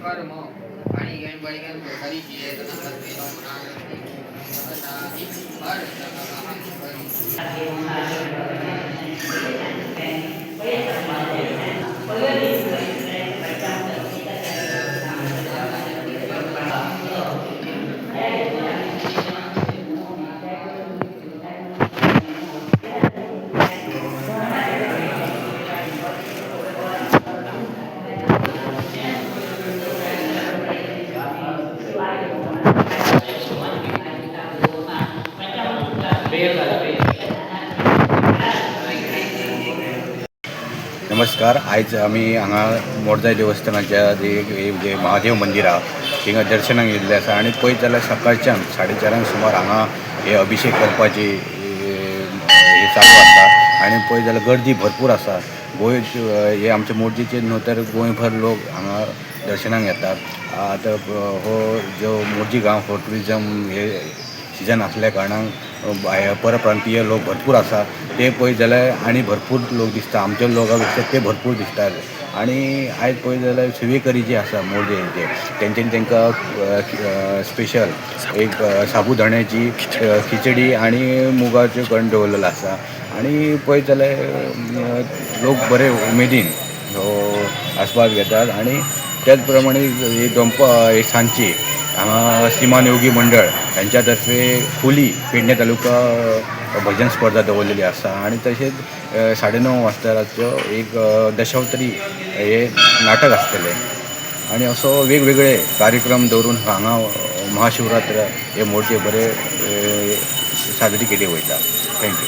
कर्म आणि गणपती करीची नमस्कार. आयज आमी हांगा मोडजाय देवस्थानाच्या जे महादेव मंदिर आहा थिंगा दर्शनाक येयल्ले आसा आनी पळयत जाल्यार सकाळच्यान 4:30 सुमार हांगा हे अभिषेक करपाची हे चालू आसा आनी पळयत जाल्यार गर्दी भरपूर आसा. गोंय हे आमचे मोडजीचे न्हू तर गोंयभर लोक हांगा दर्शनाक येतात. आतां हो जो मोडजी गांव हो ट्युरिजम हे सिजन असल्या कारणान परप्रांतीय लोक भरपूर आसा. ते पळयत जाल्यार आनी भरपूर लोक दिसता. आमच्या लोकां पेक्षा ते भरपूर दिसतात. आनी आयज पळयत जाल्यार सेवेकरी जे आसा मोडजेचे तेंच्यांनी तांकां स्पेशल एक साबुदाण्याची खिचडी आनी मुगाच्यो कण दवरलेलो आसा. आनी पळयत जाल्यार लोक बरे उमेदीन हो आस्वाद घेतात. आनी त्याच प्रमाणे ही सांजची हांगा श्रीमान योगी मंडळ यांच्या तर्फे खोली पेडणे तालुका भजन स्पर्धा दवरलेली आसा. आनी तशेंच 9:30 वाजता रातच्यो एक दशावतरी हे नाटक आसतलें. आनी असो वेगवेगळे कार्यक्रम दवरून हांगा महाशिवरात्र हे मोडचे बरे साजरी केली वयता. थँक्यू.